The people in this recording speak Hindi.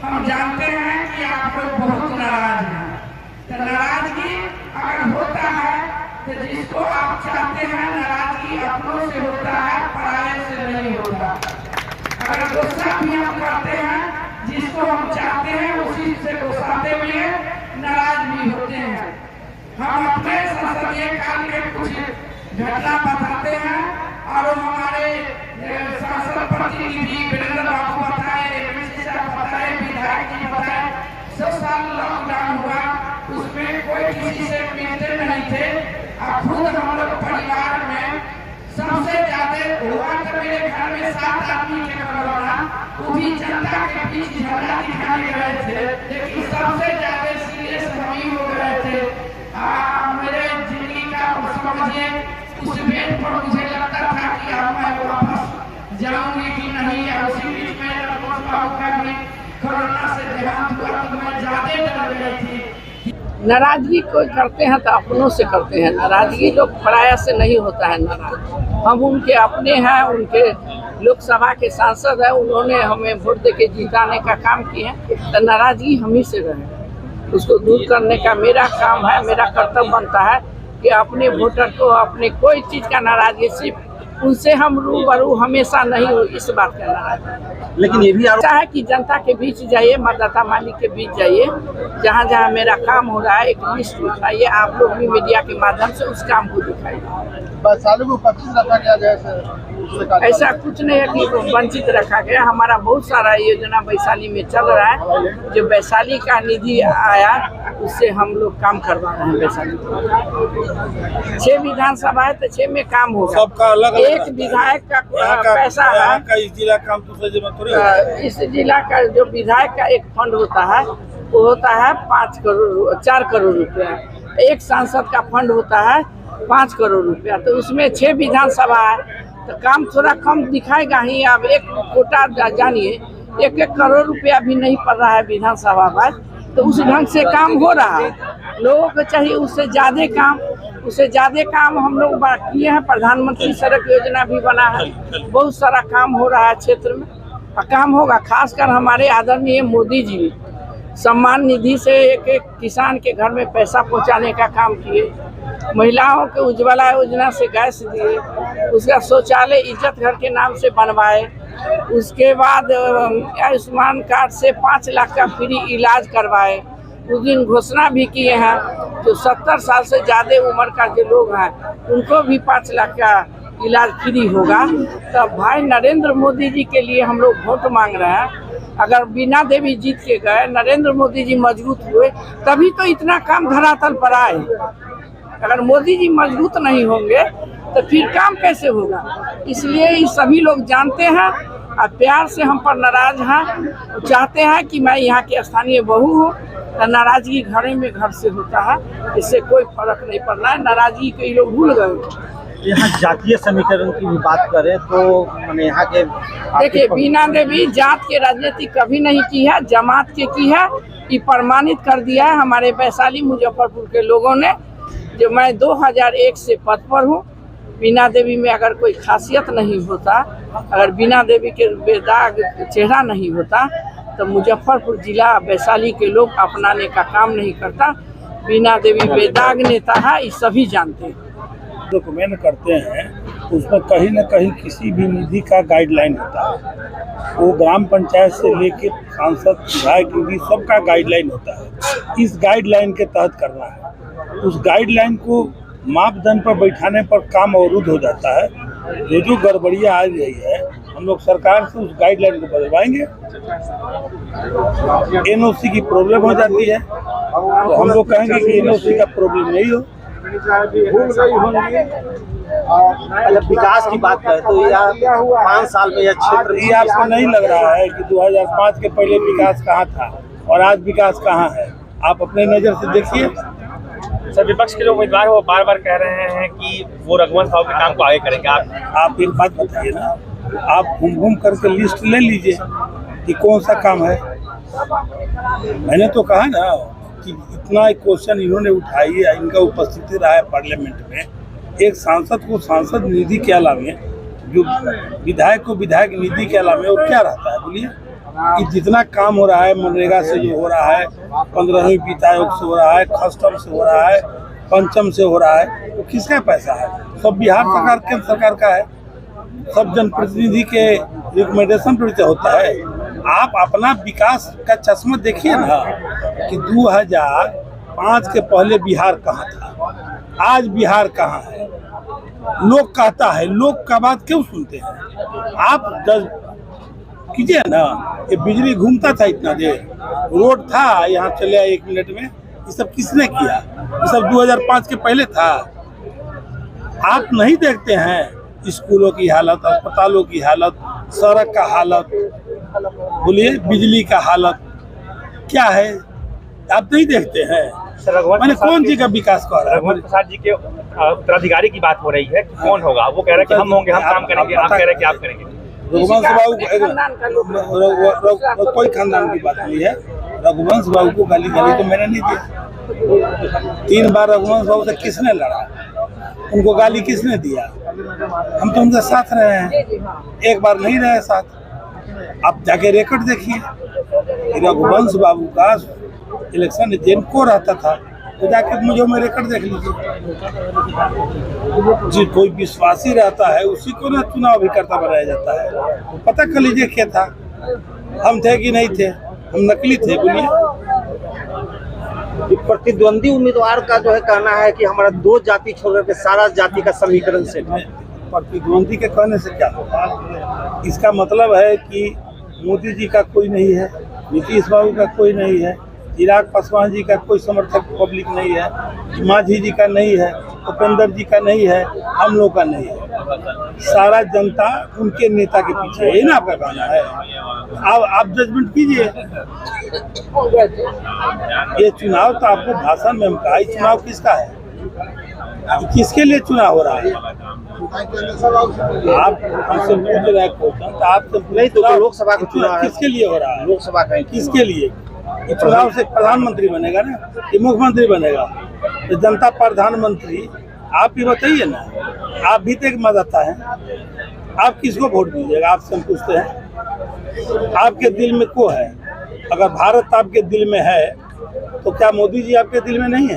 हम जानते हैं कि आप लोग बहुत नाराज हैं। तो नाराजगी अगर होता है तो जिसको आप चाहते हैं, नाराजगी अपनों से होता है, पराये से नहीं होता। अगर गुस्सा भी हम करते हैं, जिसको हम चाहते हैं उसी से गुस्साते हुए नाराज भी होते हैं। हम अपने संसदीय काल के कुछ घटना बताते हैं और हमारे सांसद प्रतिनिधि वीरेंद्र बाबू बताए, बताए, विधायक जी बताए। 100 साल लॉकडाउन हुआ, उसमें कोई किसी से मिलते नहीं थे। खुद हम लोग परिवार में सबसे ज्यादा हुआ तो मेरे घर में 7 आदमी के कोरोना, वो भी जनता के बीच झगड़ा दिखाने गए थे, लेकिन सबसे ज्यादा सीरियस हम ही हो गए थे। मेरे जिंदगी का समझिए उस बेड पर मुझे लगता था कि अब मैं वापस जाऊंगी कि नहीं। उसी बीच में बाबू का भी कोरोना से देहांत हुआ तो मैं ज्यादा डर गई थी। नाराजगी कोई करते हैं तो अपनों से करते हैं, नाराजगी लोग पराया से नहीं होता है नाराज। हम उनके अपने हैं, उनके लोकसभा के सांसद हैं, उन्होंने हमें वोट देके जिताने का काम किए, तो नाराजगी हम ही से रहे। उसको दूर करने का मेरा काम है, मेरा कर्तव्य बनता है कि अपने वोटर को अपने कोई चीज़ का नाराजगी, सिर्फ उनसे हम रूबरू हमेशा नहीं हो, इस बात का नाराज। लेकिन ये भी अच्छा है कि जनता के बीच जाइए, मतदाता मालिक के बीच जाइए, जहाँ जहाँ मेरा काम हो रहा है एक लिस्ट उठाइए, आप लोग भी मीडिया के माध्यम से उस काम को दिखाइए। वैशाली को 25 रखा गया जैसे ऐसा कुछ नहीं है कि वंचित रखा गया। हमारा बहुत सारा योजना वैशाली में चल रहा है, जो वैशाली का निधि आया उससे हम लोग काम करवा रहे हैं। वैशाली 6 विधानसभा है तो 6 में काम होगा। सबका अलग एक विधायक का पैसा है, इस जिला काम इस जिला का जो विधायक का एक फंड होता है वो होता है 4 करोड़ रुपया। एक सांसद का फंड होता है 5 करोड़ रुपया, तो उसमें 6 विधानसभा है तो काम थोड़ा कम दिखाएगा ही। अब एक कोटा जानिए 1-1 करोड़ रुपया भी नहीं पड़ रहा है विधानसभा में, तो उस ढंग से काम हो रहा है। लोगों को चाहिए उससे ज़्यादा काम हम लोग किए हैं। प्रधानमंत्री सड़क योजना भी बना है, बहुत सारा काम हो रहा है क्षेत्र में, और काम होगा। खासकर हमारे आदरणीय मोदी जी सम्मान निधि से एक किसान के घर में पैसा पहुंचाने का काम किए, महिलाओं के उज्ज्वला योजना से गैस दिए, उसका शौचालय इज्जत घर के नाम से बनवाए, उसके बाद आयुष्मान कार्ड से 5 लाख का फ्री इलाज करवाए। उस दिन घोषणा भी किए हैं जो 70 साल से ज़्यादा उम्र का जो लोग हैं उनको भी 5 लाख का इलाज फ्री होगा। तब भाई नरेंद्र मोदी जी के लिए हम लोग वोट मांग रहे हैं। अगर बीना देवी जीत के गए, नरेंद्र मोदी जी मजबूत हुए, तभी तो इतना काम धरातल पर आए। अगर मोदी जी मजबूत नहीं होंगे तो फिर काम कैसे होगा? इसलिए ये सभी लोग जानते हैं और प्यार से हम पर नाराज हैं, चाहते हैं कि मैं यहाँ की स्थानीय बहू हूँ। तो नाराजगी घरे में घर से होता है, इससे कोई फर्क नहीं पड़ना है। नाराजगी के ये लोग भूल गए। यहाँ जातीय समीकरण की भी बात करें तो मैंने यहाँ के देखिए, बीना देवी जात के राजनीति कभी नहीं की है, जमात के की है। ये प्रमाणित कर दिया है हमारे वैशाली मुजफ्फरपुर के लोगों ने। जो मैं 2001 से पद पर हूँ। बीना देवी में अगर कोई खासियत नहीं होता, अगर बीना देवी के बेदाग चेहरा नहीं होता तो मुजफ्फरपुर जिला वैशाली के लोग अपनाने का काम नहीं करता। बीना देवी बेदाग नेता है, ये सभी जानते हैं। रिकमेंड करते हैं उसमें कहीं न कहीं किसी भी निधि का गाइडलाइन होता है। वो ग्राम पंचायत से लेके सांसद विधायक निधि सबका गाइडलाइन होता है। इस गाइडलाइन के तहत करना है। उस गाइडलाइन को मापदंड पर बैठाने पर काम अवरुद्ध हो जाता है। जो गड़बड़ियाँ आ गई है, हम लोग सरकार से उस गाइडलाइन को बदलवाएंगे। एनओसी की प्रॉब्लम हो जाती है तो हम लोग कहेंगे कि एनओसी का प्रॉब्लम नहीं हो। विकास की बात करें तो यह 5 साल में यह क्षेत्र, ये आपको नहीं लग रहा है कि 2005 के पहले विकास कहाँ था और आज विकास कहाँ है? आप अपने नज़र से देखिए। सर, विपक्ष के जो उम्मीदवार वो बार-बार कह रहे हैं कि वो रघुवंश साहब के काम को आगे करेंगे। आप एक बात बताइए ना, आप घूम करके लिस्ट ले लीजिए कि कौन सा काम है। मैंने तो कहा ना कि इतना क्वेश्चन इन्होंने उठाई है, इनका उपस्थिति रहा है पार्लियामेंट में। एक सांसद को सांसद निधि के अलावा, जो विधायक को विधायक निधि के अलावा और क्या रहता है बोलिए? कि जितना काम हो रहा है मनरेगा से जो हो रहा है, 15वीं वित्त आयोग से हो रहा है, कस्टम से हो रहा है, पंचम से हो रहा है, तो किसका पैसा है? सब बिहार सरकार, केंद्र सरकार का है। सब जनप्रतिनिधि के रिकमेंडेशन पर होता है। आप अपना विकास का चश्मा देखिए ना कि 2005 के पहले बिहार कहाँ था, आज बिहार कहाँ है। लोग कहता है, लोग का बात क्यों सुनते हैं? आप कीजिए ना, ये बिजली घूमता था इतना देर, रोड था यहाँ चले आए 1 मिनट में, ये सब किसने किया? ये सब 2005 के पहले था। आप नहीं देखते हैं स्कूलों की हालत, अस्पतालों की हालत, सड़क का हालत, बोलिए बिजली का हालत क्या है? आप नहीं देखते हैं। मैंने कौन जी का विकास कर रहा है? रघुवंश प्रसाद जी के उत्तराधिकारी की बात हो रही है कि कौन होगा? वो कह रहे हैं कि हम होंगे, हम काम करेंगे, आप कह रहे हैं कि आप करेंगे। रघुवंश बाबू कोई खानदान की बात नहीं है। रघुवंश बाबू को गाली तो मैंने नहीं दिया। 3 बार रघुवंश बाबू से किसने लड़ा? उनको गाली किसने दिया? हम तो उनके साथ रहे हैं, 1 बार नहीं रहे साथ। आप जाके रिकॉर्ड देखिए, रघुवंश बाबू का इलेक्शन एजेंट को रहता था, तो जाके मुझे में रिकॉर्ड देख लीजिए। जी कोई विश्वासी रहता है उसी को ना चुनाव भी करता बनाया जाता है। तो पता कर लीजिए क्या था, हम थे कि नहीं थे, हम नकली थे। बोलिए, प्रतिद्वंदी उम्मीदवार का जो है कहना है कि हमारा 2 जाति छोड़ के सारा जाति का समीकरण से। प्रतिद्वंदी के कहने से क्या होगा? इसका मतलब है कि मोदी जी का कोई नहीं है, नीतीश बाबू का कोई नहीं है, चिराग पासवान जी का कोई समर्थक पब्लिक नहीं है, मांझी जी का नहीं है, उपेंद्र जी का नहीं है, हम लोग का नहीं है। सारा जनता उनके नेता के पीछे है, यही ना आपका कहना है? आप जजमेंट कीजिए। ये चुनाव तो आपको भाषण में हम कहा, ये चुनाव किसका है? किसके लिए चुनाव हो रहा है? आप हमसे पूछ रहे हैं क्वेश्चन, तो आप नहीं तो लोकसभा का चुनाव किसके लिए हो रहा है? लोकसभा का किसके लिए? ये चुनाव से प्रधानमंत्री बनेगा ना, ये मुख्यमंत्री बनेगा, तो जनता प्रधानमंत्री। आप ही बताइए ना, आप भी तो एक मतदाता है, आप किसको वोट दीजिएगा? आपसे हम पूछते हैं, आपके दिल में को है? अगर भारत आपके दिल में है तो क्या मोदी जी आपके दिल में नहीं है?